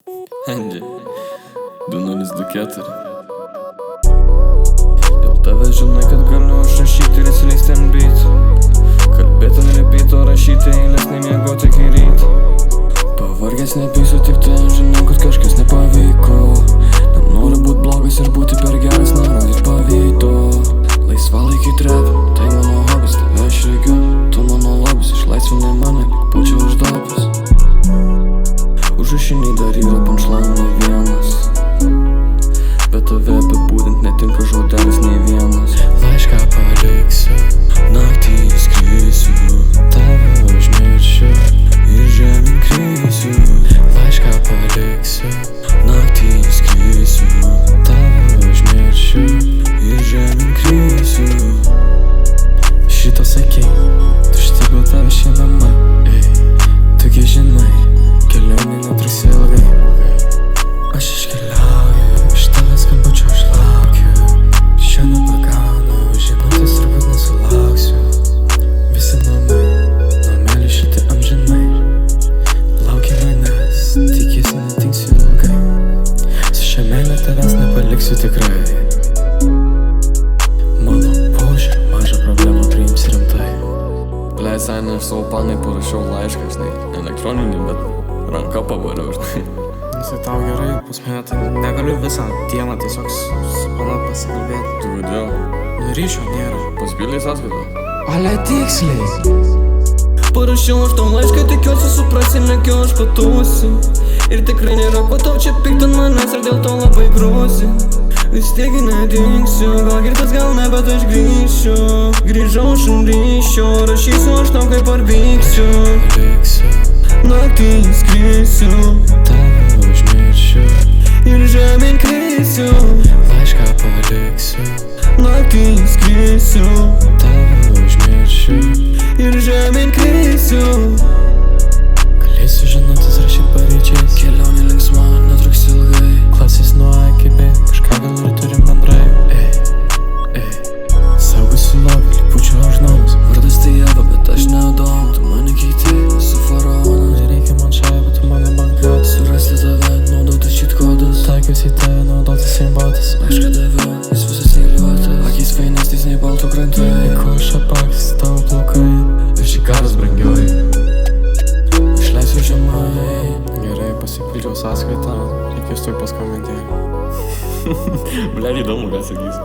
Andži 2024. Dėl tave žinai, kad galiu užrašyti ir įsileisti ant beat. Kalbėti nerepeat, o rašyti eilės nemiegoti iki ryt. Pavargęs nepysiu, tik tai žinau, kad kažkas nepavyko. Nenoriu būt blogas ir būti per geras, nerodyt pavydo. Laisvalaikį trep, tai mano hobis, tave aš regiu. Tu mano lobis, išlaisvinai mane, lyg būčiau uždobis. Užrašiniai dar yra punchline ne vienas, bet tave apibūdint netinka žodelis nei vienas. Laišką paliksiu, Naktį skrisiu, tave užmiršiu ir žemyn krisiu. Laišką paliksiu, Naktį skrisiu, tave užmiršiu ir žemyn krisiu. Šitą sakei, tušti bet tave šie namai. Tu gi žinai, kelionė netruks ilgai. Aš iškeliauju, iš tavęs skambučio aš laukiu. Šiandien pagaunu, žinutės turbūt nesulauksiu. Visi namai, nameliai šiti amžinai. Laukia manęs, tikiesi netinksiu ilgai. Su šia meile tavęs nepaliksiu tikrai. Mano požiūrį, mažą problemą priims rimtai. Blei, seniai, aš savo panai parašiau laišką, žinai, elektroninį, bet ranka pavariau, žinai. Tai tau gerai, pas mane tai negaliu visą dieną tiesiog su pana pasikalbėti. Tu kodėl? Ryšio nėra. Pasipildai sąskaitą? Ale tiksliai. Parašiau aš tau laišką, tikiuosi suprasi, lekiu aš patūsiu. Ir tikrai nėra ko tau čia pykt ant manęs ir dėl to labai grūsi. Vis tiek nedingsiu, gal girtas gal ne, bet aš grįšiu. Grįžau aš ant ryšio, rašysiu aš tau kaip parvyksiu. Liksiu, Naktį skrisiu, tave užmiršiu ir žemyn krisiu. Laišką paliksiu, Naktį skrisiu, tave užmiršiu ir žemyn krisiu. Galėsiu žinutės rašyt paryčiais. Kelionė linksma, netruks ilgai. Klasės nuo A iki B, kažką gal ir turim bendrai. Saugusiu lobį, lyg būčiau aš namus. Vardas tai Eva, bet aš neįdomu. Tu mane keiti, esu faraonas. Nereikia man šai, bet tu mano bankrotas. Surasti tave, naudoti cheat kodus. Taikiausi į tave, naudotis imbotas. Laišką daviau, jis visas eiliuotas. Akys fainesnis nei baltų krantai. Kuša pakis, tavo plaukai. Ir šį karas brangioji. Išleisiu žemai. Gerai, pasipildžiau sąskaitą. Reikės tuoj paskambinti. Ble, įdomu, ką sakys.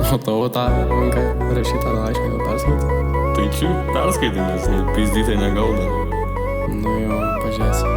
O tavo tą ranką rašytą laišką jau perskaitai? Tai čia perskaitai, nes pizdytai negauda. Nu jo, pažiūrėsi.